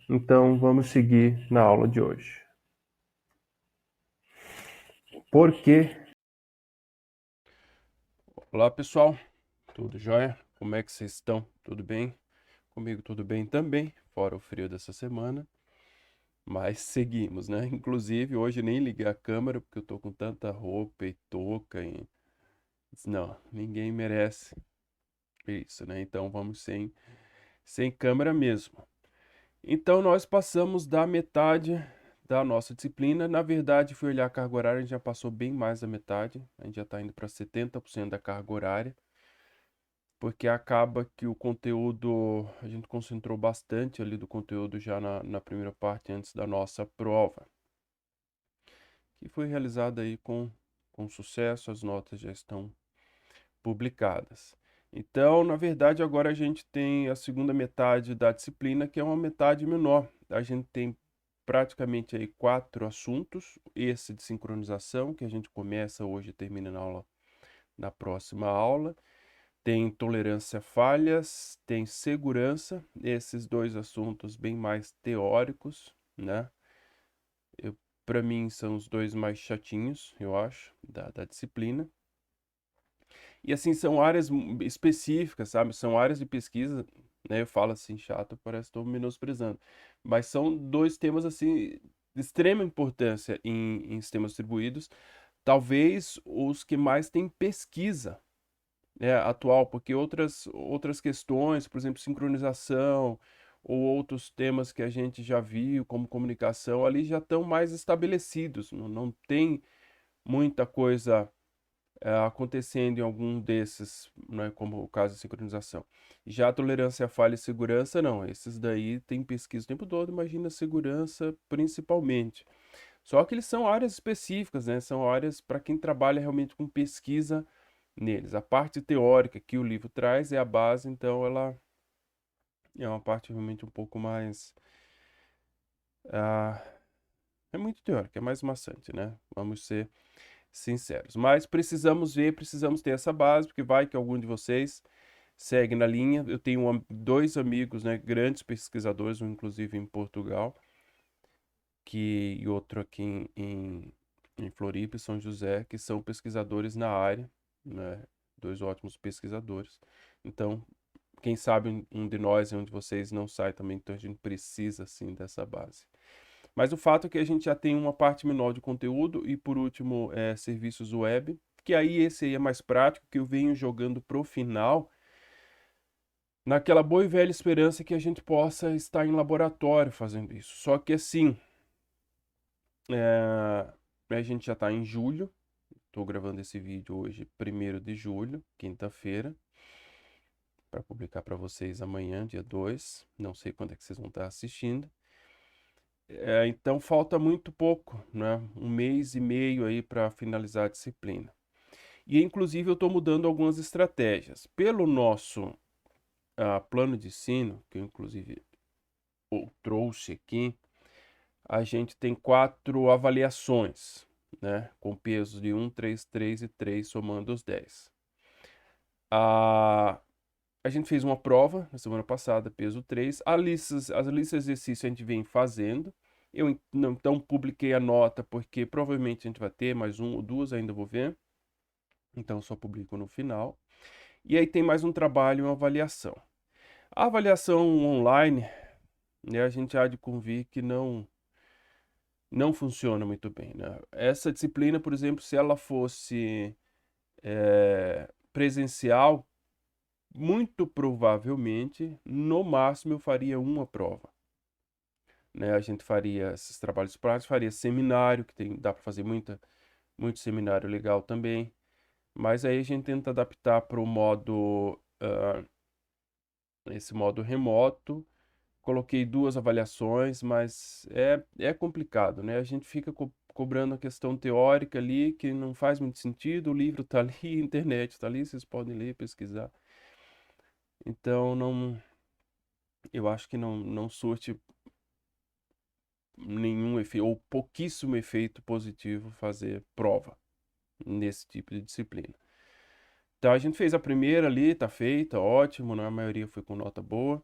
Então vamos seguir na aula de hoje. Por que? Olá pessoal, tudo jóia? Como é que vocês estão? Tudo bem? Comigo tudo bem também, fora o frio dessa semana, mas seguimos, né? Inclusive hoje nem liguei a câmera porque eu tô com tanta roupa e touca e não, ninguém merece isso, né? Então vamos sem câmera mesmo. Então nós passamos da metade da nossa disciplina. Na verdade, fui olhar a carga horária, a gente já passou bem mais da metade. A gente já está indo para 70% da carga horária, porque acaba que o conteúdo, a gente concentrou bastante ali do conteúdo já na primeira parte, antes da nossa prova, que foi realizada aí com sucesso, as notas já estão publicadas. Então, na verdade, agora a gente tem a segunda metade da disciplina, que é uma metade menor. A gente tem praticamente aí 4 assuntos, esse de sincronização, que a gente começa hoje e termina na próxima aula. Tem tolerância a falhas, tem segurança, esses dois assuntos bem mais teóricos, né? Para mim são os dois mais chatinhos, eu acho, da disciplina. E assim, são áreas específicas, sabe? São áreas de pesquisa, né? Eu falo assim, chato, parece que estou menosprezando. Mas são dois temas, assim, de extrema importância em sistemas distribuídos. Talvez os que mais têm pesquisa, atual, porque outras questões, por exemplo, sincronização ou outros temas que a gente já viu, como comunicação, ali já estão mais estabelecidos, não tem muita coisa acontecendo em algum desses, né, como o caso de sincronização. Já a tolerância à falha e segurança, não, esses daí tem pesquisa o tempo todo, imagina segurança principalmente. Só que eles são áreas específicas, né? São áreas para quem trabalha realmente com pesquisa neles. A parte teórica que o livro traz é a base, então ela é uma parte realmente um pouco mais. ah, é muito teórica, é mais maçante, né? Vamos ser sinceros. Mas precisamos ver, precisamos ter essa base, porque vai que algum de vocês segue na linha. Eu tenho dois amigos, né, grandes pesquisadores, um inclusive em Portugal, e outro aqui em Floripa, São José, que são pesquisadores na área, né? Dois ótimos pesquisadores. Então, quem sabe um de nós e um de vocês não sai também, então a gente precisa sim dessa base. Mas o fato é que a gente já tem uma parte menor de conteúdo e, por último, serviços web, que aí esse aí é mais prático, que eu venho jogando pro final, naquela boa e velha esperança que a gente possa estar em laboratório fazendo isso. Só que assim, a gente já está em julho, estou gravando esse vídeo hoje, 1º de julho, quinta-feira, para publicar para vocês amanhã, dia 2. Não sei quando é que vocês vão estar assistindo. Então falta muito pouco, né? 1 mês e meio aí para finalizar a disciplina. E inclusive eu estou mudando algumas estratégias. Pelo nosso plano de ensino, que eu inclusive trouxe aqui, a gente tem 4 avaliações, né? Com pesos de 1, 3, 3 e 3, somando os 10. A, a gente fez uma prova na semana passada, peso 3. As listas de exercício a gente vem fazendo. Eu então publiquei a nota porque provavelmente a gente vai ter mais um ou duas, ainda vou ver. Então só publico no final. E aí tem mais um trabalho, uma avaliação. A avaliação online, né, a gente há de convir que não funciona muito bem, né? Essa disciplina, por exemplo, se ela fosse presencial, muito provavelmente, no máximo, eu faria uma prova, né? A gente faria esses trabalhos práticos, faria seminário, que dá para fazer muito seminário legal também, mas aí a gente tenta adaptar para o modo, esse modo remoto. Coloquei 2 avaliações, mas é complicado, né? A gente fica cobrando a questão teórica ali, que não faz muito sentido, o livro tá ali, a internet tá ali, vocês podem ler, pesquisar. Então, eu acho que não surte nenhum efeito, ou pouquíssimo efeito positivo fazer prova nesse tipo de disciplina. Então, a gente fez a primeira ali, tá feita, ótimo, né? A maioria foi com nota boa.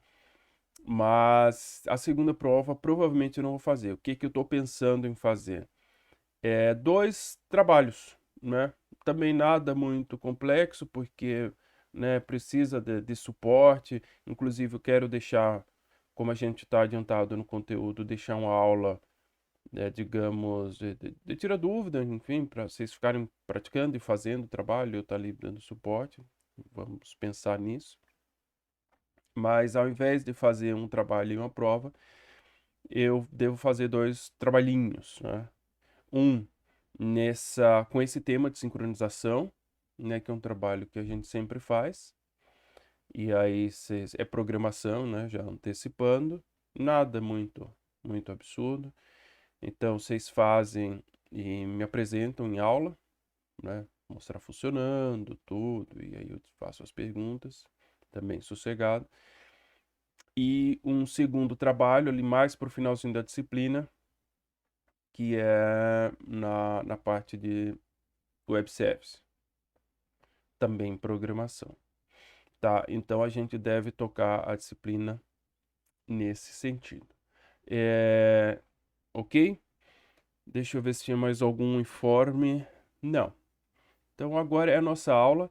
Mas a segunda prova provavelmente eu não vou fazer. O que que eu estou pensando em fazer? Dois trabalhos, né? Também nada muito complexo, porque, né, precisa de suporte. Inclusive, eu quero deixar, como a gente está adiantado no conteúdo, deixar uma aula, digamos, de tira dúvida, enfim, para vocês ficarem praticando e fazendo o trabalho, eu estar ali dando suporte. Vamos pensar nisso. Mas ao invés de fazer um trabalho e uma prova, eu devo fazer dois trabalhinhos, né? Um com esse tema de sincronização, né, que é um trabalho que a gente sempre faz. E aí é programação, né, já antecipando, nada muito absurdo. Então vocês fazem e me apresentam em aula, né, mostrar funcionando tudo, e aí eu faço as perguntas, também sossegado. E um segundo trabalho ali mais para o finalzinho da disciplina, que é na parte de web service, também programação. Tá, então a gente deve tocar a disciplina nesse sentido. Ok? Deixa eu ver se tinha mais algum informe. Não. Então agora é a nossa aula.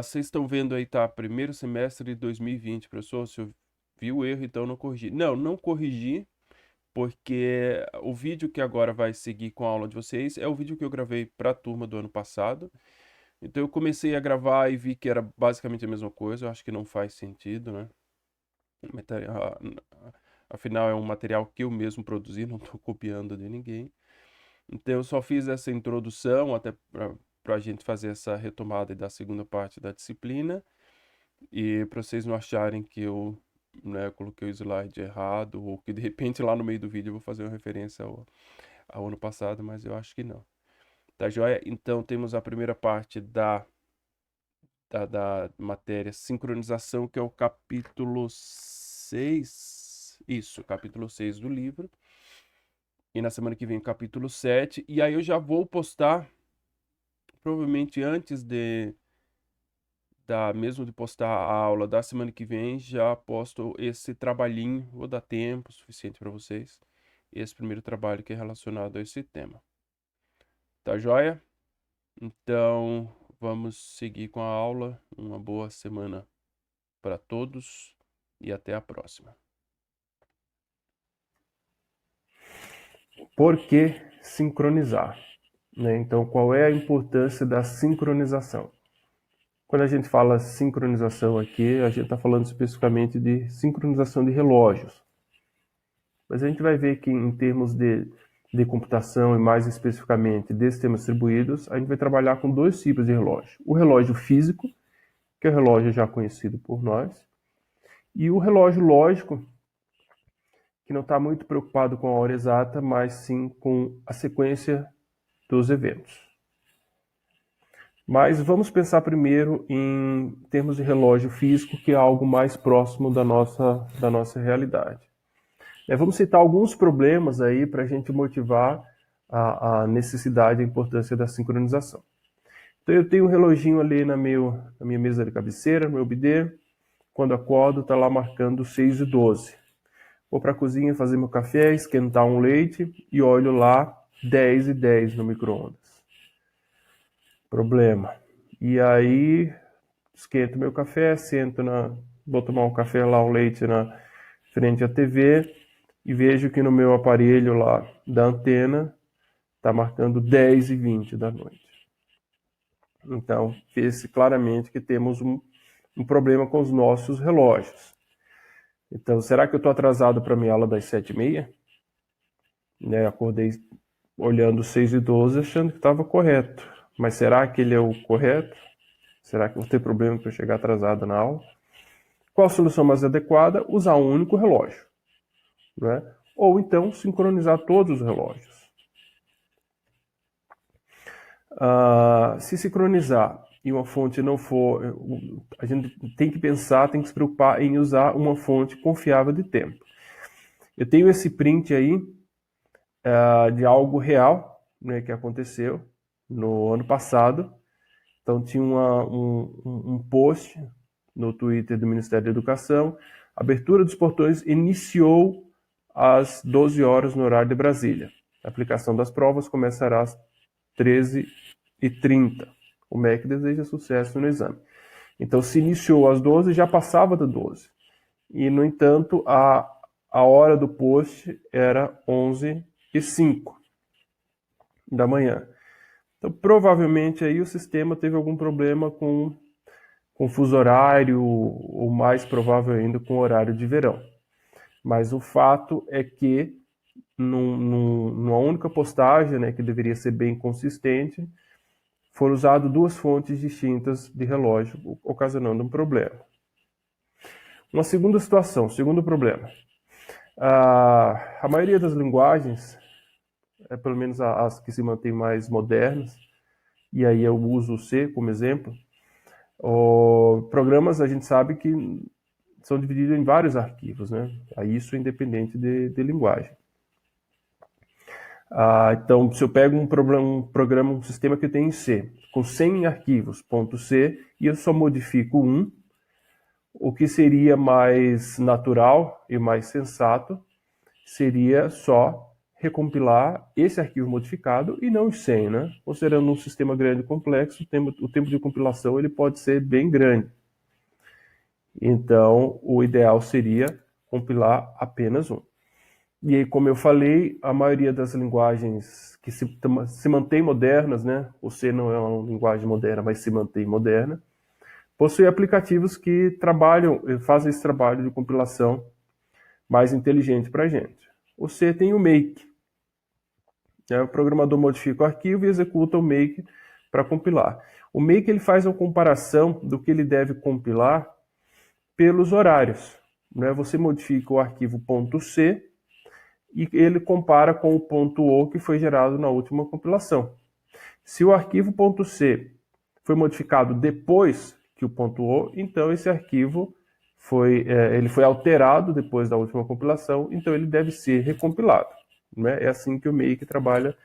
Vocês estão vendo aí, tá? Primeiro semestre de 2020, professor. Se eu vi o erro, então não corrigi. Não, não corrigi, porque o vídeo que agora vai seguir com a aula de vocês é o vídeo que eu gravei para a turma do ano passado. Então eu comecei a gravar e vi que era basicamente a mesma coisa. Eu acho que não faz sentido, né? Afinal, é um material que eu mesmo produzi, não estou copiando de ninguém. Então, eu só fiz essa introdução até para a gente fazer essa retomada da segunda parte da disciplina. E para vocês não acharem que eu, né, coloquei o slide errado, ou que de repente lá no meio do vídeo eu vou fazer uma referência ao ano passado, mas eu acho que não. Tá joia? Então, temos a primeira parte da matéria sincronização, que é o capítulo 6. Isso, capítulo 6 do livro. E na semana que vem o capítulo 7. E aí eu já vou postar, provavelmente antes mesmo de postar a aula da semana que vem, já posto esse trabalhinho. Vou dar tempo suficiente para vocês. Esse primeiro trabalho que é relacionado a esse tema. Tá joia? Então, vamos seguir com a aula. Uma boa semana para todos e até a próxima. Por que sincronizar? Né? Então, qual é a importância da sincronização? Quando a gente fala sincronização aqui, a gente está falando especificamente de sincronização de relógios. Mas a gente vai ver que em termos de computação e mais especificamente de sistemas distribuídos, a gente vai trabalhar com dois tipos de relógio. O relógio físico, que é o relógio já conhecido por nós, e o relógio lógico, que não está muito preocupado com a hora exata, mas sim com a sequência dos eventos. Mas vamos pensar primeiro em termos de relógio físico, que é algo mais próximo da nossa realidade. Vamos citar alguns problemas aí para a gente motivar a necessidade e a importância da sincronização. Então eu tenho um reloginho ali na minha mesa de cabeceira, no meu bidê. Quando acordo, está lá marcando 6h12. Vou para a cozinha fazer meu café, esquentar um leite e olho lá 10h10 no micro-ondas. Problema. E aí, esquento meu café, vou tomar um café lá, um leite na frente à TV e vejo que no meu aparelho lá da antena está marcando 10h20 da noite. Então, vê-se claramente que temos um problema com os nossos relógios. Então, será que eu estou atrasado para a minha aula das 7h30? Acordei olhando 6h12 achando que estava correto. Mas será que ele é o correto? Será que vou ter problema para eu chegar atrasado na aula? Qual a solução mais adequada? Usar um único relógio. Né? Ou então sincronizar todos os relógios. Se sincronizar e uma fonte não for, a gente tem que pensar, tem que se preocupar em usar uma fonte confiável de tempo. Eu tenho esse print aí de algo real, né, que aconteceu no ano passado. Então tinha um post no Twitter do Ministério da Educação A abertura dos portões iniciou às 12 horas no horário de Brasília. A aplicação das provas começará às 13h30. O MEC deseja sucesso no exame. Então, se iniciou às 12, já passava das 12. E, no entanto, a hora do post era 11h05 da manhã. Então, provavelmente, aí o sistema teve algum problema com fuso horário, ou mais provável ainda, com horário de verão. Mas o fato é que, numa única postagem, né, que deveria ser bem consistente, foram usadas duas fontes distintas de relógio, ocasionando um problema. Uma segunda situação, segundo problema. A maioria das linguagens, pelo menos as que se mantêm mais modernas, e aí eu uso o C como exemplo, programas a gente sabe que são divididos em vários arquivos, né? Isso é independente de linguagem. Então, se eu pego um programa, um sistema que tem em C, com 100 arquivos, .c, e eu só modifico um, o que seria mais natural e mais sensato seria só recompilar esse arquivo modificado e não os 100, né? Considerando um sistema grande e complexo, o tempo de compilação ele pode ser bem grande. Então, o ideal seria compilar apenas um. E aí, como eu falei, a maioria das linguagens que se mantém modernas, né? O C não é uma linguagem moderna, mas se mantém moderna, possui aplicativos que fazem esse trabalho de compilação mais inteligente para a gente. O C tem o make. O programador modifica o arquivo e executa o make para compilar. O make ele faz uma comparação do que ele deve compilar pelos horários. Né? Você modifica o arquivo .c e ele compara com o .o que foi gerado na última compilação. Se o arquivo .c foi modificado depois que o .o, então esse arquivo ele foi alterado depois da última compilação, então ele deve ser recompilado. Né? É assim que o make trabalha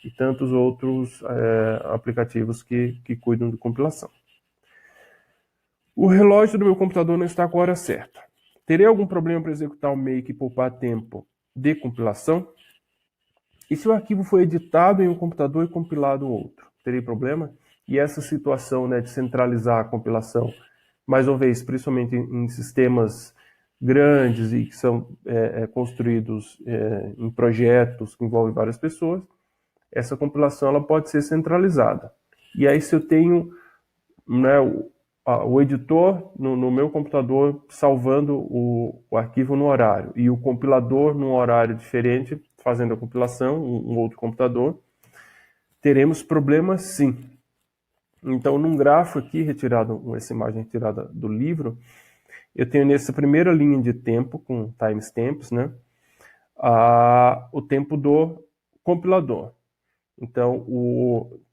e tantos outros aplicativos que cuidam de compilação. O relógio do meu computador não está com a hora certa. Terei algum problema para executar o make e poupar tempo de compilação? E se o arquivo foi editado em um computador e compilado em outro? Terei problema? E essa situação, né, de centralizar a compilação, mais uma vez, principalmente em sistemas grandes e que são construídos em projetos que envolvem várias pessoas, essa compilação ela pode ser centralizada. E aí, se eu tenho, né, o editor no meu computador salvando o arquivo no horário e o compilador num horário diferente fazendo a compilação, um outro computador, teremos problemas sim. Então, num grafo aqui, essa imagem retirada do livro, eu tenho nessa primeira linha de tempo, com timestamps, né, o tempo do compilador. Então,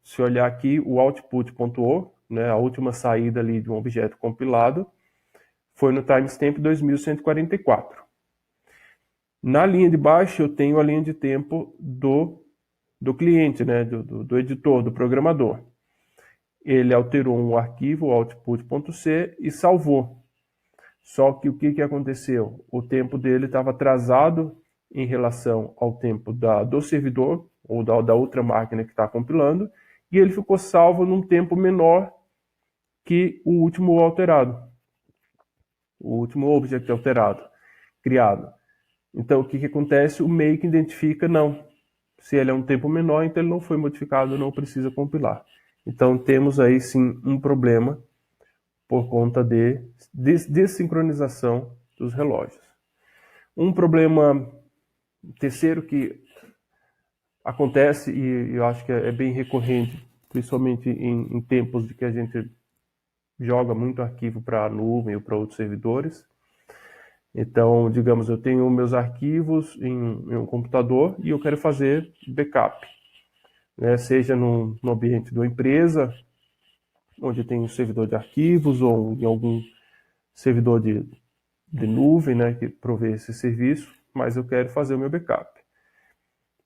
se olhar aqui, o output.o, né, a última saída ali de um objeto compilado, foi no timestamp 2144. Na linha de baixo, eu tenho a linha de tempo do cliente, né, do editor, do programador. Ele alterou um arquivo, output.c, e salvou. Só que o que aconteceu? O tempo dele estava atrasado em relação ao tempo do servidor, ou da outra máquina que está compilando, e ele ficou salvo num tempo menor que o último alterado. O último objeto alterado, criado. Então, o que acontece? O make identifica não. Se ele é um tempo menor, então ele não foi modificado, não precisa compilar. Então, temos aí sim um problema por conta de desincronização dos relógios. Um problema terceiro que acontece, e eu acho que é bem recorrente, principalmente em tempos de que a gente joga muito arquivo para a nuvem ou para outros servidores. Então, digamos, eu tenho meus arquivos em um computador e eu quero fazer backup, né? Seja no ambiente de uma empresa, onde tem um servidor de arquivos, ou em algum servidor de nuvem, né, que provê esse serviço, mas eu quero fazer o meu backup.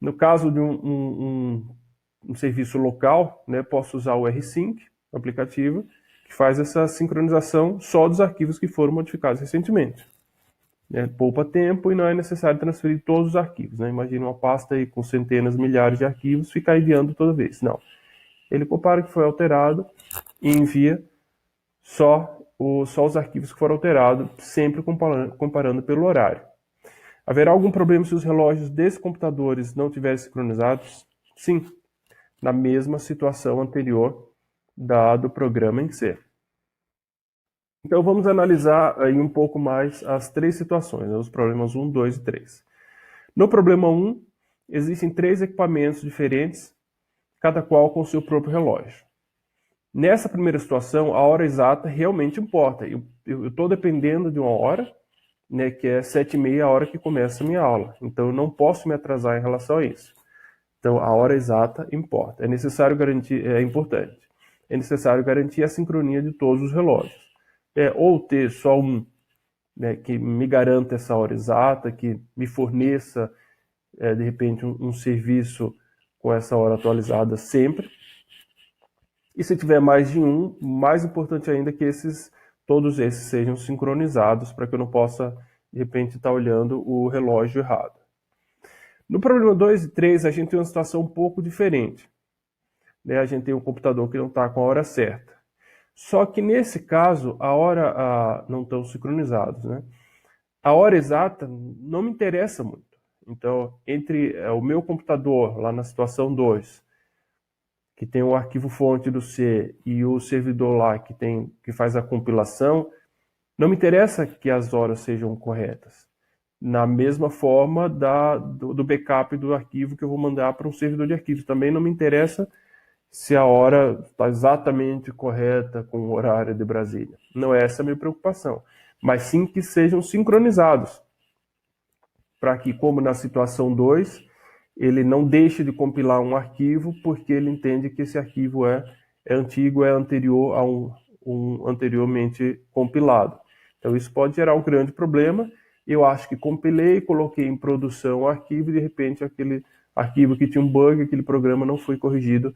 No caso de um serviço local, né, posso usar o rsync, o aplicativo, que faz essa sincronização só dos arquivos que foram modificados recentemente. né? Poupa tempo e não é necessário transferir todos os arquivos, né? Imagina uma pasta aí com centenas, milhares de arquivos, ficar enviando toda vez. Não. Ele compara o que foi alterado e envia só os arquivos que foram alterados, sempre comparando pelo horário. Haverá algum problema se os relógios desses computadores não estiverem sincronizados? Sim, na mesma situação anterior dado o programa em si. Então vamos analisar aí um pouco mais as três situações, né, os problemas 1, 2 e 3. No problema 1, existem 3 equipamentos diferentes, cada qual com seu próprio relógio. Nessa primeira situação, a hora exata realmente importa. Eu estou dependendo de uma hora, né, que é 7h30 a hora que começa a minha aula. Então eu não posso me atrasar em relação a isso. Então a hora exata importa. É importante. É necessário garantir a sincronia de todos os relógios. Ou ter só um, né, que me garanta essa hora exata, que me forneça, de repente, um serviço com essa hora atualizada sempre. E se tiver mais de um, mais importante ainda que todos esses sejam sincronizados para que eu não possa, de repente, estar olhando o relógio errado. No problema 2 e 3, a gente tem uma situação um pouco diferente. Né? A gente tem um computador que não está com a hora certa. Só que nesse caso, não estão sincronizados. Né? A hora exata não me interessa muito. Então, entre o meu computador, lá na situação 2, que tem o arquivo fonte do C e o servidor lá que faz a compilação, não me interessa que as horas sejam corretas. Na mesma forma do backup do arquivo que eu vou mandar para um servidor de arquivos. Também não me interessa se a hora está exatamente correta com o horário de Brasília. Não é essa a minha preocupação. Mas sim que sejam sincronizados. Para que, como na situação 2, ele não deixe de compilar um arquivo porque ele entende que esse arquivo é antigo, é anterior a um anteriormente compilado. Então isso pode gerar um grande problema. Eu acho que compilei, coloquei em produção o arquivo e de repente aquele arquivo que tinha um bug, aquele programa não foi corrigido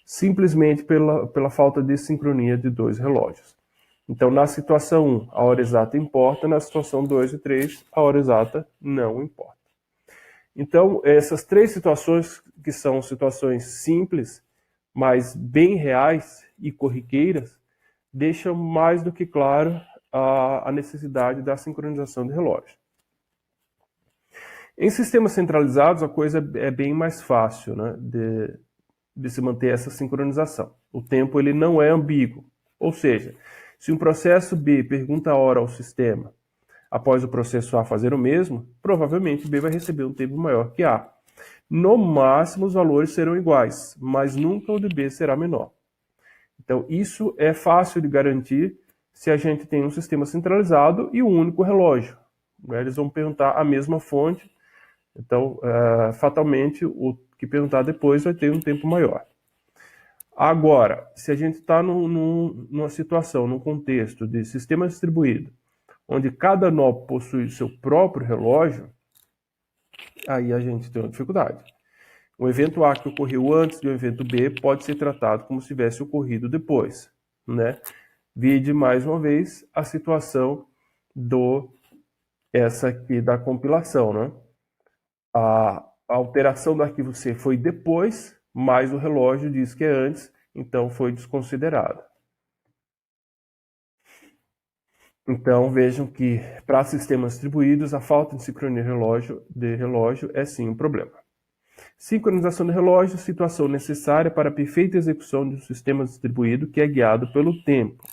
simplesmente pela falta de sincronia de 2 relógios. Então na situação 1 a hora exata importa, na situação 2 e 3 a hora exata não importa. Então, essas 3 situações, que são situações simples, mas bem reais e corriqueiras, deixam mais do que claro a necessidade da sincronização de relógio. Em sistemas centralizados, a coisa é bem mais fácil, né, de se manter essa sincronização. O tempo ele não é ambíguo, ou seja, se um processo B pergunta a hora ao sistema, após o processo A fazer o mesmo, provavelmente B vai receber um tempo maior que A. No máximo, os valores serão iguais, mas nunca o de B será menor. Então, isso é fácil de garantir se a gente tem um sistema centralizado e um único relógio. Eles vão perguntar a mesma fonte, então, fatalmente, o que perguntar depois vai ter um tempo maior. Agora, se a gente está numa situação, num contexto de sistema distribuído, onde cada nó possui seu próprio relógio, aí a gente tem uma dificuldade. O evento A que ocorreu antes do evento B pode ser tratado como se tivesse ocorrido depois, né? Vide mais uma vez a situação essa aqui da compilação, né? A alteração do arquivo C foi depois, mas o relógio diz que é antes, então foi desconsiderado. Então vejam que para sistemas distribuídos a falta de sincronia de relógio é sim um problema. Sincronização de relógio, situação necessária para a perfeita execução de um sistema distribuído que é guiado pelo tempo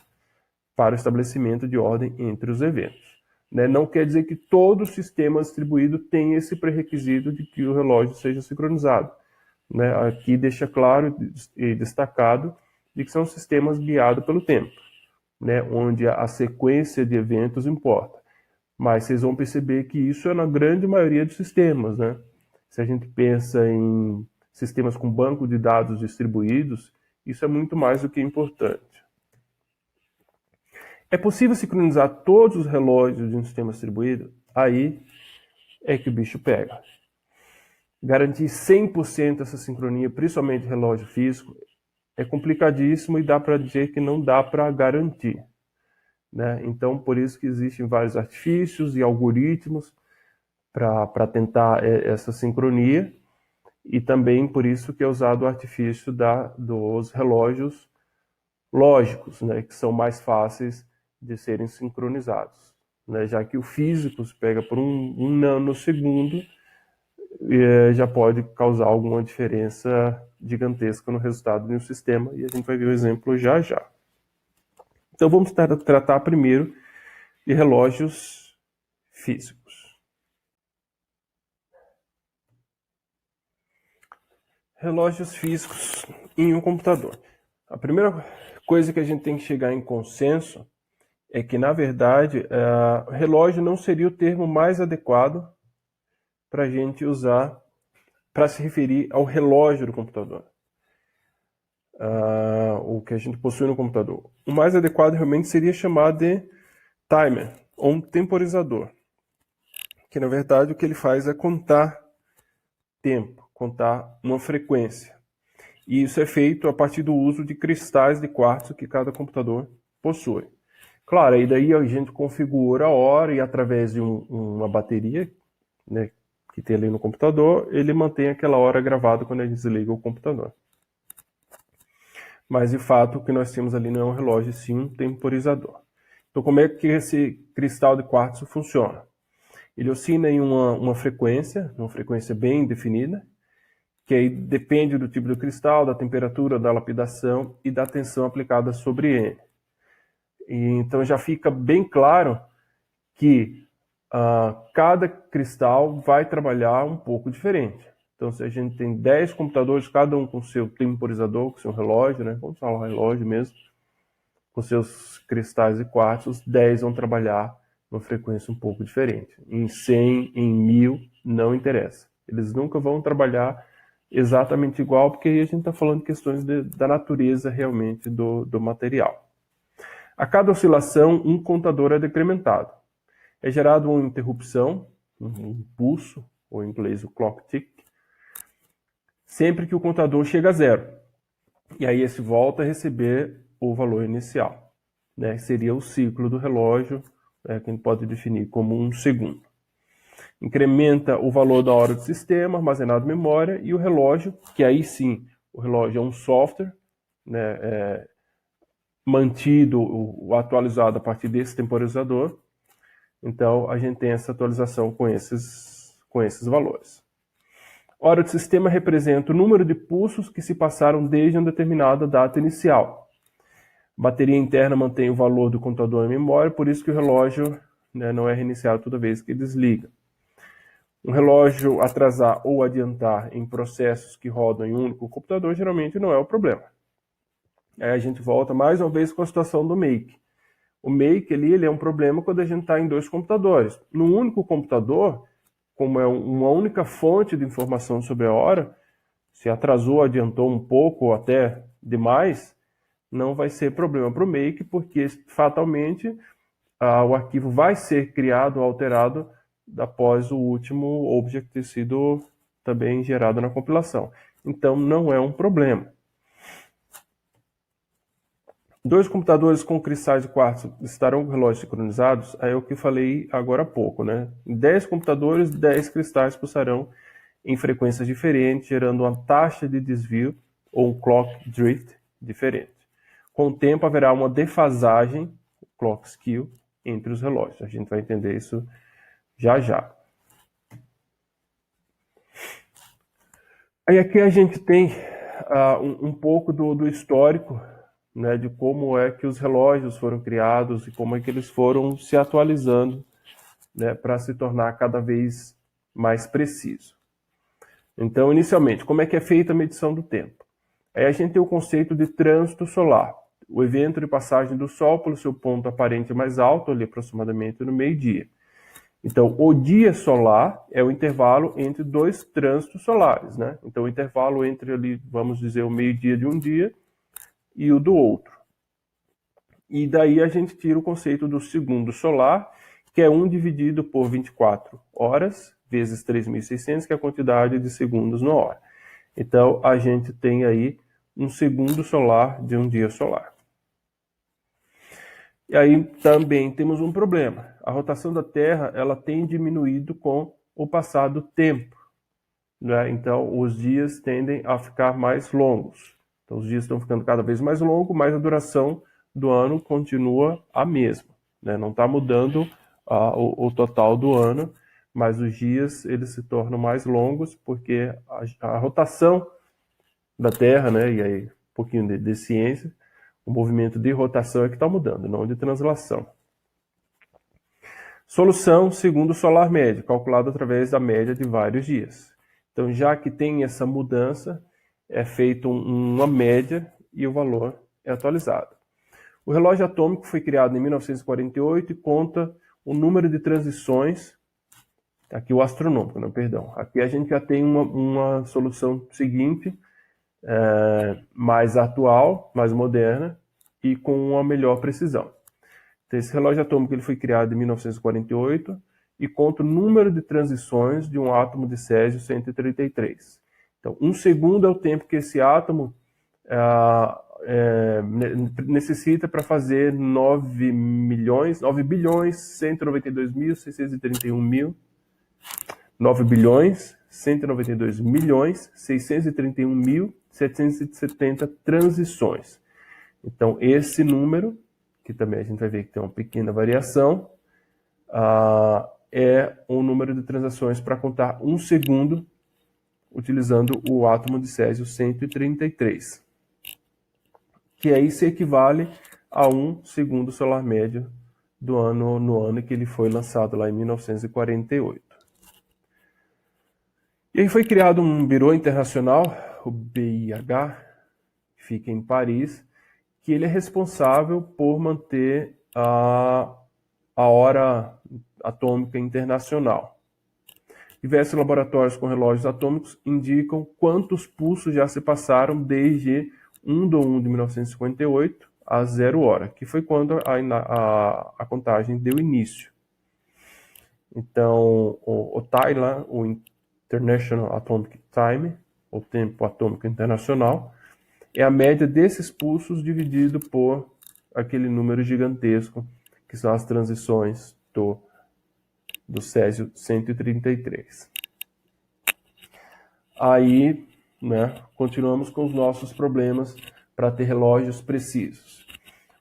para o estabelecimento de ordem entre os eventos. Não quer dizer que todo sistema distribuído tem esse pré-requisito de que o relógio seja sincronizado. Aqui deixa claro e destacado de que são sistemas guiados pelo tempo, onde a sequência de eventos importa. Mas vocês vão perceber que isso é na grande maioria dos sistemas. Se a gente pensa em sistemas com banco de dados distribuídos, isso é muito mais do que importante. É possível sincronizar todos os relógios de um sistema distribuído? Aí é que o bicho pega. Garantir 100% essa sincronia, principalmente relógio físico, é complicadíssimo e dá para dizer que não dá para garantir. né? Então, por isso que existem vários artifícios e algoritmos para tentar essa sincronia, e também por isso que é usado o artifício dos relógios lógicos, né, que são mais fáceis de serem sincronizados, né, já que o físico se pega por um nanosegundo, já pode causar alguma diferença gigantesca no resultado de um sistema, e a gente vai ver o exemplo já já. Então vamos tratar primeiro de relógios físicos. Relógios físicos em um computador. A primeira coisa que a gente tem que chegar em consenso é que, na verdade, relógio não seria o termo mais adequado para a gente usar para se referir ao relógio do computador, o que a gente possui no computador. O mais adequado realmente seria chamar de timer, ou um temporizador, que na verdade o que ele faz é contar tempo, contar uma frequência. E isso é feito a partir do uso de cristais de quartzo que cada computador possui. Claro, aí daí a gente configura a hora e através de uma bateria, né, que tem ali no computador, ele mantém aquela hora gravada quando a gente desliga o computador. Mas de fato o que nós temos ali não é um relógio, sim um temporizador. Então como é que esse cristal de quartzo funciona? Ele oscila em uma frequência bem definida, que aí depende do tipo do cristal, da temperatura, da lapidação e da tensão aplicada sobre ele. E então já fica bem claro que cada cristal vai trabalhar um pouco diferente. Então, se a gente tem 10 computadores, cada um com seu temporizador, com seu relógio, né? Vamos falar relógio mesmo, com seus cristais e quartzos, 10 vão trabalhar numa frequência um pouco diferente. Em 100, em 1000, não interessa. Eles nunca vão trabalhar exatamente igual, porque aí a gente está falando de questões da natureza realmente do material. A cada oscilação, um contador é decrementado. É gerada uma interrupção, um pulso, ou em inglês o clock tick, sempre que o contador chega a zero. E aí esse volta a receber o valor inicial, né? Seria o ciclo do relógio, que a gente pode definir como um segundo. Incrementa o valor da hora do sistema, armazenado em memória, e o relógio, que aí sim, o relógio é um software, né, mantido, atualizado a partir desse temporizador. Então, a gente tem essa atualização com esses valores. Hora do sistema representa o número de pulsos que se passaram desde uma determinada data inicial. A bateria interna mantém o valor do contador em memória, por isso que o relógio, né, não é reiniciado toda vez que desliga. Um relógio atrasar ou adiantar em processos que rodam em um único computador geralmente não é o problema. Aí a gente volta mais uma vez com a situação do make. O make ali, ele é um problema quando a gente está em 2 computadores. No único computador, como é uma única fonte de informação sobre a hora, se atrasou, adiantou um pouco ou até demais, não vai ser problema para o make, porque fatalmente o arquivo vai ser criado ou alterado após o último object ter sido também gerado na compilação. Então não é um problema. 2 computadores com cristais de quartzo estarão com relógios sincronizados? É o que eu falei agora há pouco, né? 10 computadores, 10 cristais pulsarão em frequências diferentes, gerando uma taxa de desvio ou um clock drift diferente. Com o tempo haverá uma defasagem, clock skew, entre os relógios. A gente vai entender isso já já. Aí aqui a gente tem um pouco do histórico, né, de como é que os relógios foram criados e como é que eles foram se atualizando, né, para se tornar cada vez mais preciso. Então, inicialmente, como é que é feita a medição do tempo? Aí a gente tem o conceito de trânsito solar, o evento de passagem do Sol pelo seu ponto aparente mais alto, ali aproximadamente no meio-dia. Então, o dia solar é o intervalo entre 2 trânsitos solares, né? Então, o intervalo entre ali, vamos dizer, o meio-dia de um dia e o do outro. E daí a gente tira o conceito do segundo solar, que é 1 dividido por 24 horas, vezes 3.600, que é a quantidade de segundos na hora. Então, a gente tem aí um segundo solar de um dia solar. E aí também temos um problema. A rotação da Terra ela tem diminuído com o passar do tempo, né? Então os dias tendem a ficar mais longos. Então os dias estão ficando cada vez mais longos, mas a duração do ano continua a mesma, né? Não está mudando o total do ano, mas os dias eles se tornam mais longos porque a rotação da Terra, né? E aí um pouquinho de ciência, o movimento de rotação é que está mudando, não de translação. Solução segundo o solar médio, calculado através da média de vários dias. Então, já que tem essa mudança, é feita uma média e o valor é atualizado. O relógio atômico foi criado em 1948 e conta o número de transições, aqui o astronômico, não, perdão. Aqui a gente já tem uma solução seguinte, mais atual, mais moderna e com uma melhor precisão. Então, esse relógio atômico ele foi criado em 1948 e conta o número de transições de um átomo de Césio 133. Então, 1 segundo é o tempo que esse átomo necessita para fazer 9 bilhões 192 milhões 631.770 transições. Então, esse número, que também a gente vai ver que tem uma pequena variação, é o número de transações para contar 1 segundo, utilizando o átomo de Césio 133, que aí se equivale a 1 segundo solar médio do ano, no ano que ele foi lançado, lá em 1948. E aí foi criado um Bureau Internacional, o BIH, que fica em Paris, que ele é responsável por manter a hora atômica internacional. Diversos laboratórios com relógios atômicos indicam quantos pulsos já se passaram desde 1/1 de 1958 a 0 hora, que foi quando a contagem deu início. Então, o TAI lá, o International Atomic Time, o tempo atômico internacional, é a média desses pulsos dividido por aquele número gigantesco, que são as transições do Césio 133. Aí, né, continuamos com os nossos problemas para ter relógios precisos.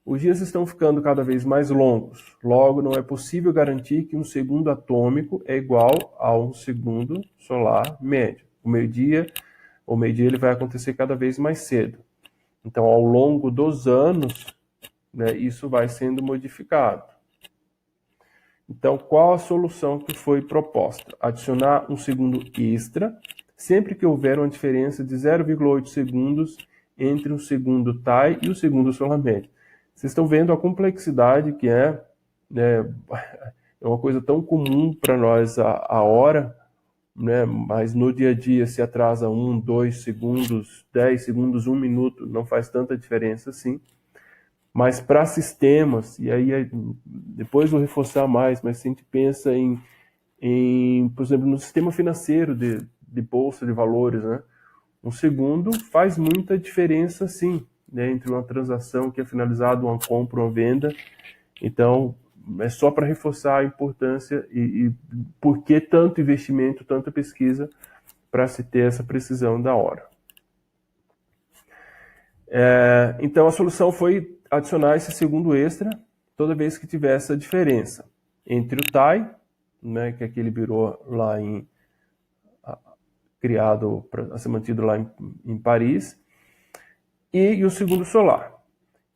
Os dias estão ficando cada vez mais longos, logo não é possível garantir que um segundo atômico é igual a um segundo solar médio. O meio-dia ele vai acontecer cada vez mais cedo. Então, ao longo dos anos, né, isso vai sendo modificado. Então, qual a solução que foi proposta? Adicionar um segundo extra, sempre que houver uma diferença de 0,8 segundos entre o segundo TAI e o segundo solar médio. Vocês estão vendo a complexidade que é, né, é uma coisa tão comum para nós a hora, né, mas no dia a dia se atrasa 1, 2 segundos, 10 segundos, 1 minuto, não faz tanta diferença assim. Mas para sistemas, e aí depois vou reforçar mais, mas se a gente pensa por exemplo, no sistema financeiro de bolsa de valores, né, 1 segundo faz muita diferença sim, né, entre uma transação que é finalizada, uma compra, uma venda. Então, é só para reforçar a importância e por que tanto investimento, tanta pesquisa para se ter essa precisão da hora. Então, a solução foi adicionar esse segundo extra toda vez que tiver essa diferença entre o TAI, né, que é aquele bureau lá criado para ser mantido lá em Paris, e o segundo solar.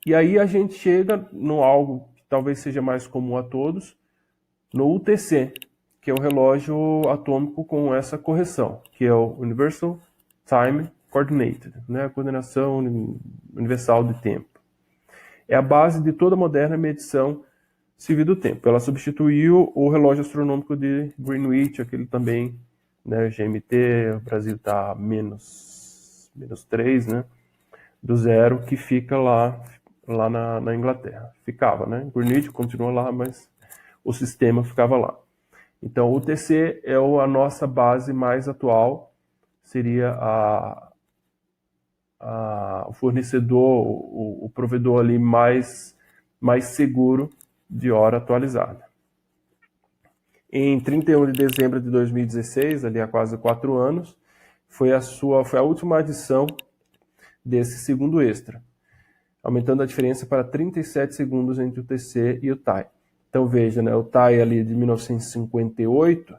E aí a gente chega no algo que talvez seja mais comum a todos, no UTC, que é o relógio atômico com essa correção, que é o Universal Time Coordinated, né, a coordenação universal de tempo. É a base de toda a moderna medição civil do tempo. Ela substituiu o relógio astronômico de Greenwich, aquele também, né, GMT, o Brasil está menos 3, né, do zero, que fica lá na Inglaterra. Ficava, né? Greenwich continua lá, mas o sistema ficava lá. Então, o UTC é a nossa base mais atual, seria o fornecedor, o provedor ali mais mais seguro de hora atualizada. Em 31 de dezembro de 2016, ali há quase 4 anos, foi a última adição desse segundo extra, aumentando a diferença para 37 segundos entre o TC e o TAI. Então veja, né, o TAI ali de 1958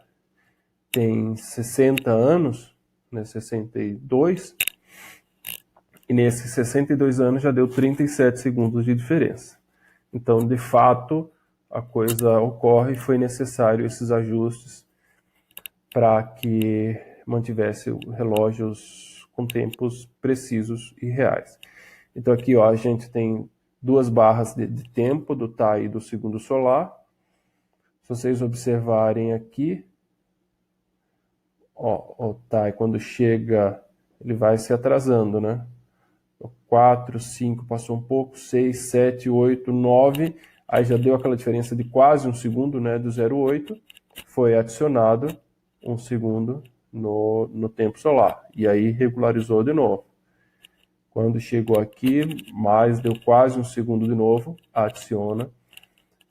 tem 60 anos, né, 62, e nesses 62 anos já deu 37 segundos de diferença. Então, de fato, a coisa ocorre e foi necessário esses ajustes para que mantivesse relógios com tempos precisos e reais. Então aqui ó, a gente tem duas barras de tempo do TAI e do segundo solar. Se vocês observarem aqui, ó, o TAI quando chega, ele vai se atrasando, né? 4, 5, passou um pouco, 6, 7, 8, 9, aí já deu aquela diferença de quase um segundo, né, do 0,8, foi adicionado um segundo no tempo solar, e aí regularizou de novo. Quando chegou aqui, mais deu quase um segundo de novo, adiciona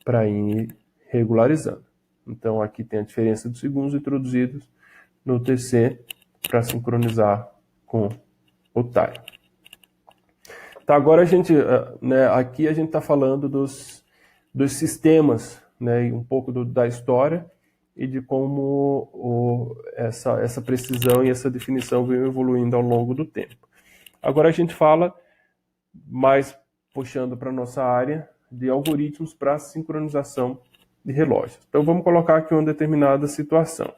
para ir regularizando. Então aqui tem a diferença dos segundos introduzidos no TC para sincronizar com o TAI. Tá, agora a gente, né, aqui a gente está falando dos sistemas, né, e um pouco da história e de como essa precisão e essa definição veio evoluindo ao longo do tempo. Agora a gente fala, mais puxando para a nossa área, de algoritmos para sincronização de relógios. Então vamos colocar aqui uma determinada situação.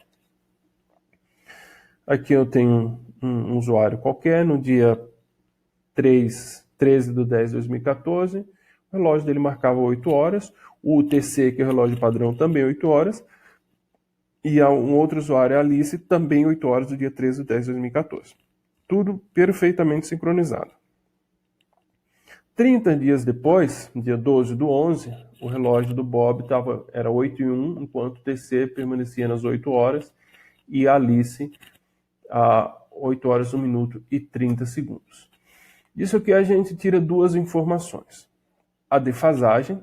Aqui eu tenho um usuário qualquer, no dia 13 de 10 de 2014, o relógio dele marcava 8 horas, o UTC, que é o relógio padrão, também 8 horas, e um outro usuário, a Alice, também 8 horas do dia 13 de 10 de 2014. Tudo perfeitamente sincronizado. 30 dias depois, dia 12 do 11, o relógio do Bob era 8:01, enquanto o TC permanecia nas 8 horas, e a Alice a 8 horas, 1 minuto e 30 segundos. Disso aqui a gente tira duas informações. A defasagem,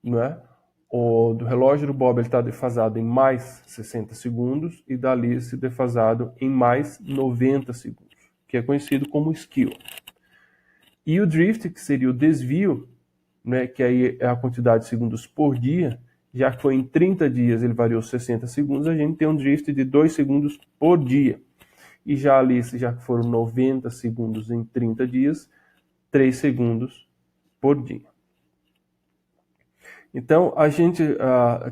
né? O do relógio do Bob está defasado em mais 60 segundos e da Alice defasado em mais 90 segundos, que é conhecido como skew. E o drift, que seria o desvio, né, que aí é a quantidade de segundos por dia, já que foi em 30 dias ele variou 60 segundos, a gente tem um drift de 2 segundos por dia. E já a Alice, já que foram 90 segundos em 30 dias, 3 segundos por dia. Então, a gente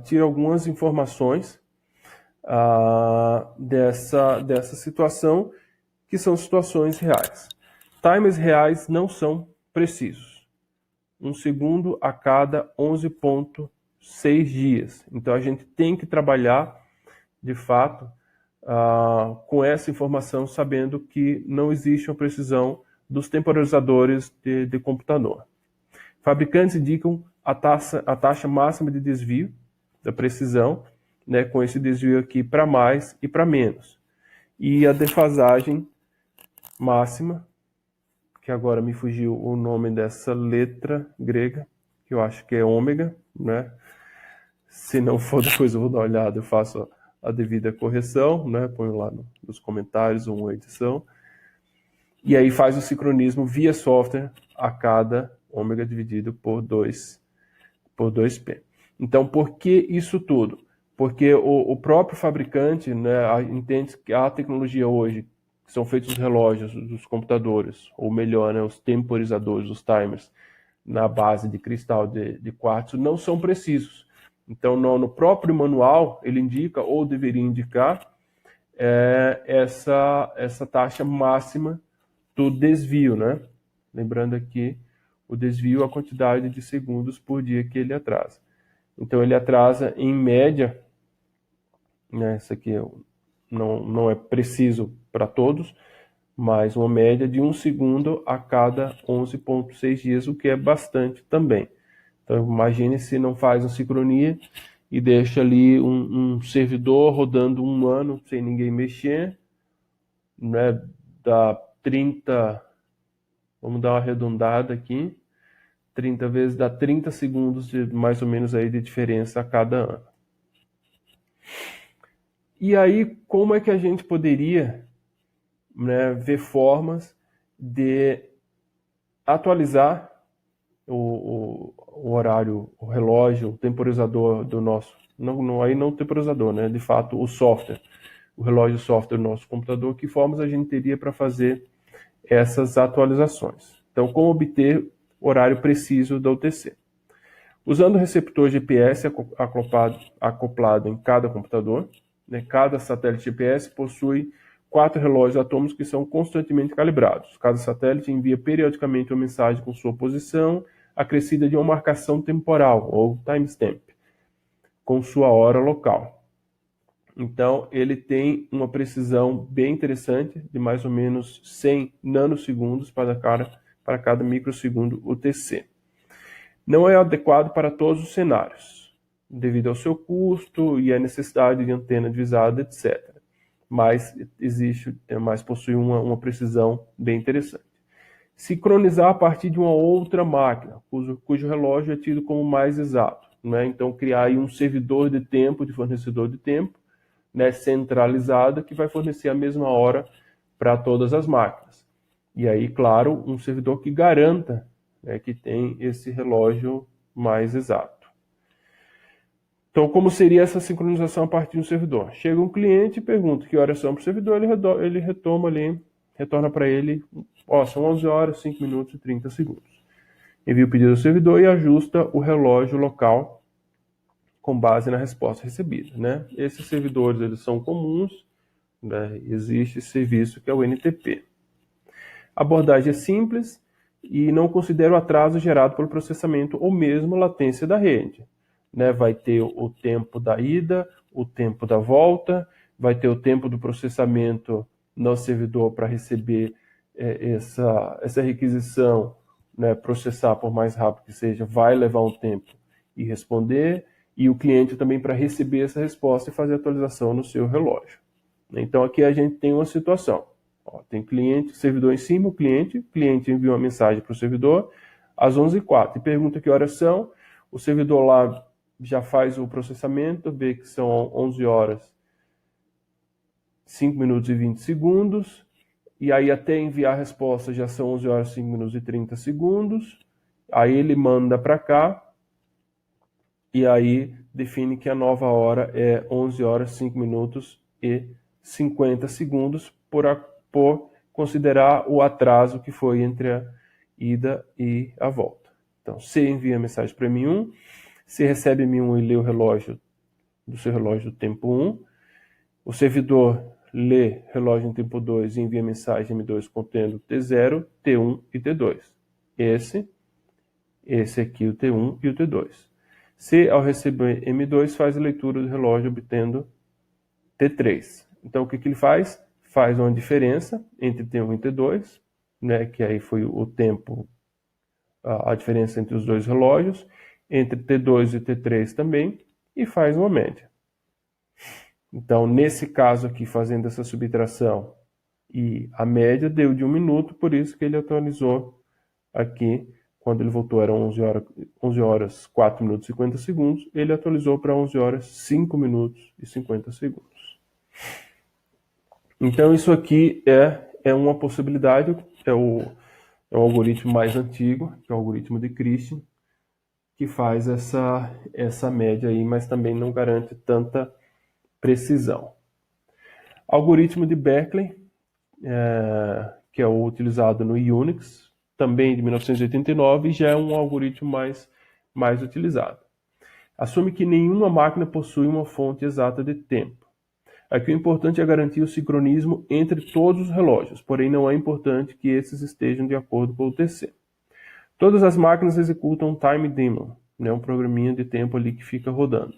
tira algumas informações dessa situação, que são situações reais. Timers reais não são precisos. 1 segundo a cada 11,6 dias. Então, a gente tem que trabalhar, de fato, com essa informação, sabendo que não existe uma precisão dos temporizadores de computador. Fabricantes indicam a taxa máxima de desvio da precisão, né, com esse desvio aqui para mais e para menos. E a defasagem máxima, que agora me fugiu o nome dessa letra grega, que eu acho que é ômega, né? Se não for, depois eu vou dar uma olhada, eu faço a devida correção, né? Ponho lá nos comentários uma edição. E aí faz o sincronismo via software a cada ômega dividido por 2P. Então, por que isso tudo? Porque o próprio fabricante, né, entende que a tecnologia hoje, que são feitos os relógios dos computadores, ou melhor, né, os temporizadores, os timers, na base de cristal de quartzo, não são precisos. Então, no próprio manual, ele indica, ou deveria indicar, essa taxa máxima do desvio, né? Lembrando aqui, o desvio é a quantidade de segundos por dia que ele atrasa. Então, ele atrasa, em média, né, isso aqui não é preciso para todos, mas uma média de 1 segundo a cada 11,6 dias, o que é bastante também. Então, imagine se não faz uma sincronia e deixa ali um servidor rodando 1 ano sem ninguém mexer, né, dá 30, vamos dar uma arredondada aqui, 30 vezes dá 30 segundos de mais ou menos aí de diferença a cada ano. E aí, como é que a gente poderia, né, ver formas de atualizar o horário, o relógio, o temporizador do nosso, aí não o temporizador, né, de fato o software, o relógio software do nosso computador, que formas a gente teria para fazer essas atualizações. Então, como obter o horário preciso da UTC? Usando o receptor GPS acoplado em cada computador, né, cada satélite GPS possui 4 relógios atômicos que são constantemente calibrados. Cada satélite envia periodicamente uma mensagem com sua posição, acrescida de uma marcação temporal, ou timestamp, com sua hora local. Então, ele tem uma precisão bem interessante, de mais ou menos 100 nanosegundos para cada microsegundo UTC. Não é adequado para todos os cenários, devido ao seu custo e à necessidade de antena divisada, etc. Mas possui uma precisão bem interessante. Sincronizar a partir de uma outra máquina, cujo relógio é tido como mais exato, né? Então, criar aí um servidor de tempo, de fornecedor de tempo, né, centralizado, que vai fornecer a mesma hora para todas as máquinas. E aí, claro, um servidor que garanta, né, que tem esse relógio mais exato. Então, como seria essa sincronização a partir de um servidor? Chega um cliente e pergunta que horas são para o servidor, ele retorna para ele, são 11 horas, 5 minutos e 30 segundos. Envia o pedido ao servidor e ajusta o relógio local com base na resposta recebida, né? Esses servidores, eles são comuns, né? Existe esse serviço que é o NTP. A abordagem é simples e não considera o atraso gerado pelo processamento ou mesmo latência da rede, né? Vai ter o tempo da ida, o tempo da volta, vai ter o tempo do processamento no servidor para receber essa requisição, né? Processar por mais rápido que seja, vai levar um tempo e responder, e o cliente também para receber essa resposta e fazer a atualização no seu relógio. Então aqui a gente tem uma situação. Tem cliente, servidor em cima, o cliente envia uma mensagem para o servidor às 11h04 e pergunta que horas são. O servidor lá já faz o processamento, vê que são 11 horas, 5 minutos e 20 segundos, e aí até enviar a resposta já são 11 horas, 5 minutos e 30 segundos. Aí ele manda para cá, e aí define que a nova hora é 11 horas, 5 minutos e 50 segundos, por considerar o atraso que foi entre a ida e a volta. Então, você envia a mensagem para M1, você recebe M1 e lê o relógio do seu relógio do tempo 1, o servidor lê relógio no tempo 2 e envia mensagem M2 contendo T0, T1 e T2. Esse aqui o T1 e o T2. Se ao receber M2 faz a leitura do relógio obtendo T3. Então o que ele faz? Faz uma diferença entre T1 e T2, né, que aí foi o tempo, a diferença entre os dois relógios, entre T2 e T3 também, e faz uma média. Então nesse caso aqui, fazendo essa subtração, e a média deu de 1 minuto, por isso que ele atualizou aqui. Quando ele voltou eram 11 horas 4 minutos e 50 segundos, ele atualizou para 11 horas 5 minutos e 50 segundos. Então isso aqui é uma possibilidade, é o algoritmo mais antigo, que é o algoritmo de Christian, que faz essa média aí, mas também não garante tanta precisão. Algoritmo de Berkeley, que é o utilizado no Unix, também de 1989, já é um algoritmo mais utilizado. Assume que nenhuma máquina possui uma fonte exata de tempo. Aqui o importante é garantir o sincronismo entre todos os relógios, porém não é importante que esses estejam de acordo com o UTC. Todas as máquinas executam um time daemon, né, um programinha de tempo ali que fica rodando.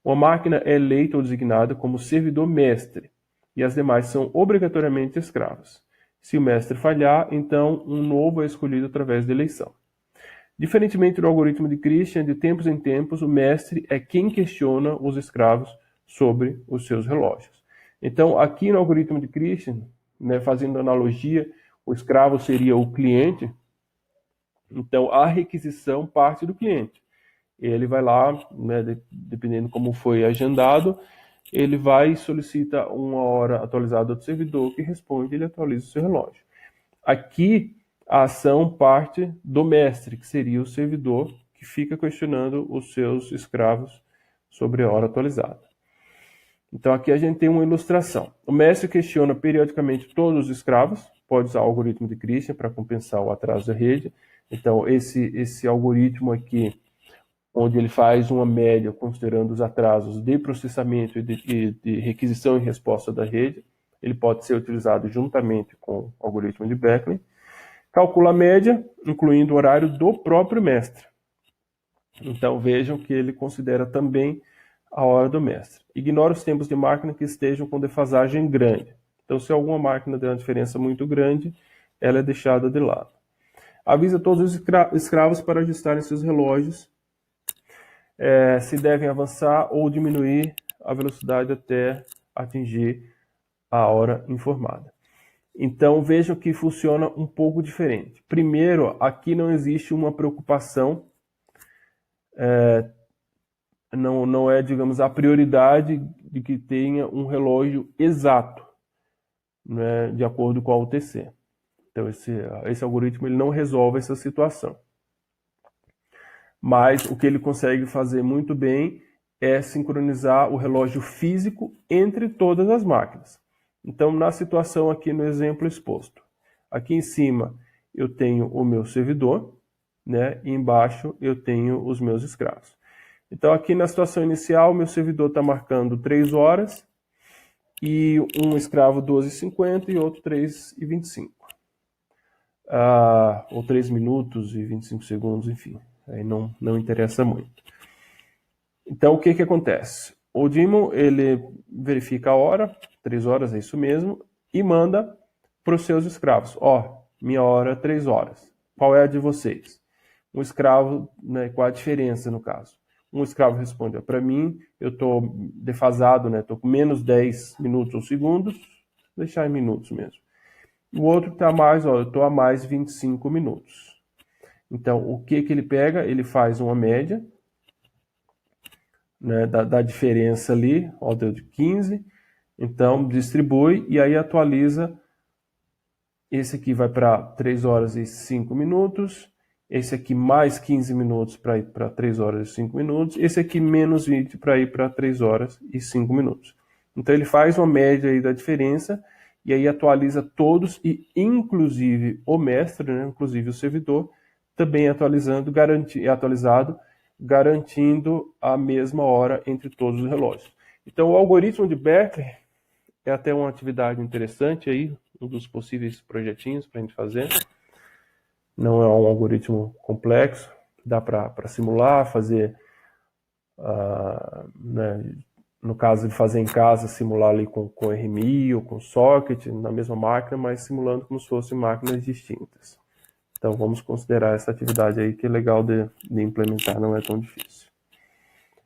Uma máquina é eleita ou designada como servidor mestre, e as demais são obrigatoriamente escravas. Se o mestre falhar, então um novo é escolhido através da eleição. Diferentemente do algoritmo de Christian, de tempos em tempos, o mestre é quem questiona os escravos sobre os seus relógios. Então, aqui no algoritmo de Christian, né, fazendo analogia, o escravo seria o cliente, Então, a requisição parte do cliente. Ele vai lá, né, dependendo como foi agendado, ele vai e solicita uma hora atualizada do servidor, que responde e ele atualiza o seu relógio. Aqui, a ação parte do mestre, que seria o servidor, que fica questionando os seus escravos sobre a hora atualizada. Então aqui a gente tem uma ilustração. O mestre questiona periodicamente todos os escravos, pode usar o algoritmo de Christian para compensar o atraso da rede. Então esse algoritmo aqui, onde ele faz uma média considerando os atrasos de processamento e de requisição e resposta da rede, ele pode ser utilizado juntamente com o algoritmo de Beckley. Calcula a média, incluindo o horário do próprio mestre. Então vejam que ele considera também a hora do mestre. Ignora os tempos de máquina que estejam com defasagem grande. Então, se alguma máquina der uma diferença muito grande, ela é deixada de lado. Avisa todos os escravos para ajustarem seus relógios, se devem avançar ou diminuir a velocidade até atingir a hora informada. Então, vejam que funciona um pouco diferente. Primeiro, aqui não existe uma preocupação, não é, digamos, a prioridade de que tenha um relógio exato, né, de acordo com a UTC. Então, esse algoritmo ele não resolve essa situação. Mas o que ele consegue fazer muito bem é sincronizar o relógio físico entre todas as máquinas. Então, na situação aqui no exemplo exposto, aqui em cima eu tenho o meu servidor, né, e embaixo eu tenho os meus escravos. Então, aqui na situação inicial, meu servidor está marcando 3 horas, e um escravo 12h50 e outro 3h25. Ou 3 minutos e 25 segundos, enfim. Aí não interessa muito. Então, o que acontece? O daemon, ele verifica a hora, 3 horas, é isso mesmo, e manda para os seus escravos. Minha hora é 3 horas. Qual é a de vocês? Um escravo, né, qual a diferença no caso? Um escravo responde, para mim, eu estou defasado, né, estou com menos 10 minutos ou segundos, vou deixar em minutos mesmo. O outro está mais, eu estou a mais 25 minutos. Então, o que ele pega? Ele faz uma média, né, da diferença ali, deu de 15, então distribui e aí atualiza. Esse aqui vai para 3 horas e 5 minutos, esse aqui mais 15 minutos para ir para 3 horas e 5 minutos, esse aqui menos 20 para ir para 3 horas e 5 minutos. Então ele faz uma média aí da diferença e aí atualiza todos e inclusive o mestre, né, inclusive o servidor, também atualizado, garantindo a mesma hora entre todos os relógios. Então o algoritmo de Beckley é até uma atividade interessante aí, um dos possíveis projetinhos para a gente fazer. Não é um algoritmo complexo, dá para simular, fazer, né, no caso de fazer em casa, simular ali com RMI ou com socket na mesma máquina, mas simulando como se fossem máquinas distintas. Então vamos considerar essa atividade aí que é legal de implementar, não é tão difícil.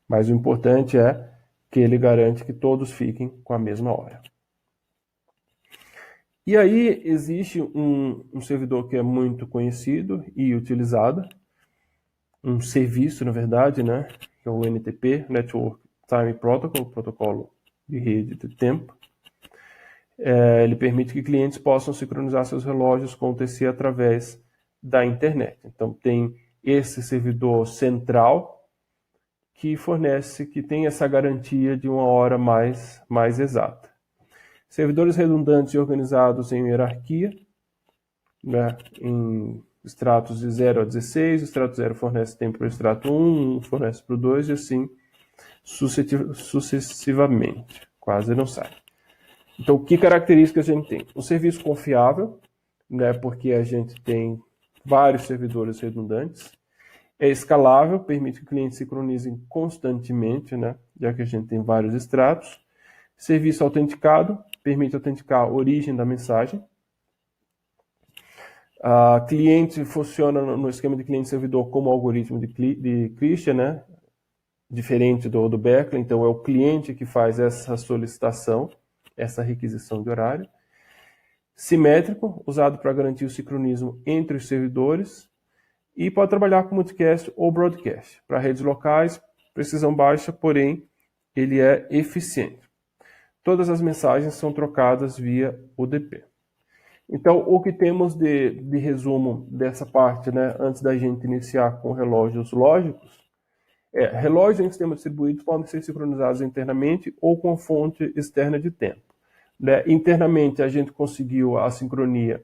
Mas o importante é que ele garante que todos fiquem com a mesma hora. E aí existe um servidor que é muito conhecido e utilizado, um serviço, na verdade, né, que é o NTP, Network Time Protocol, protocolo de rede de tempo. Ele permite que clientes possam sincronizar seus relógios com o TC através da internet. Então tem esse servidor central que tem essa garantia de uma hora mais exata. Servidores redundantes e organizados em hierarquia, né, em estratos de 0 a 16, o estrato 0 fornece tempo para o estrato 1, 1 fornece para o 2 e assim sucessivamente. Quase não sai. Então, que características a gente tem? Um serviço confiável, né, porque a gente tem vários servidores redundantes. É escalável, permite que clientes sincronizem constantemente, né, já que a gente tem vários estratos. Serviço autenticado, permite autenticar a origem da mensagem. Cliente funciona no esquema de cliente-servidor como algoritmo de Christian, né? Diferente do Beckley, então é o cliente que faz essa solicitação, essa requisição de horário. Simétrico, usado para garantir o sincronismo entre os servidores. E pode trabalhar com multicast ou broadcast. Para redes locais, precisão baixa, porém ele é eficiente. Todas as mensagens são trocadas via UDP. Então, o que temos de resumo dessa parte, né, antes da gente iniciar com relógios lógicos, relógios em sistemas distribuídos podem ser sincronizados internamente ou com fonte externa de tempo. Né? Internamente, a gente conseguiu a sincronia,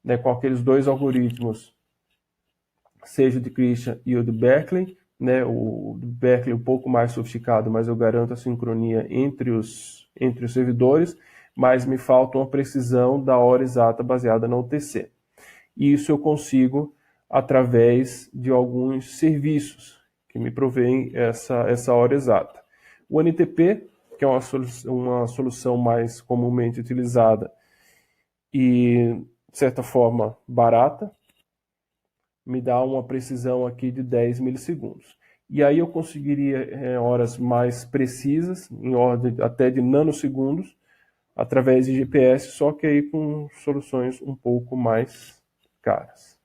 né, com aqueles dois algoritmos, seja o de Christian e o de Berkeley. Né? O de Berkeley um pouco mais sofisticado, mas eu garanto a sincronia entre os servidores, mas me falta uma precisão da hora exata baseada na UTC. E isso eu consigo através de alguns serviços que me provêm essa hora exata. O NTP, que é uma solução mais comumente utilizada e, de certa forma, barata, me dá uma precisão aqui de 10 milissegundos. E aí eu conseguiria horas mais precisas, em ordem até de nanosegundos, através de GPS, só que aí com soluções um pouco mais caras.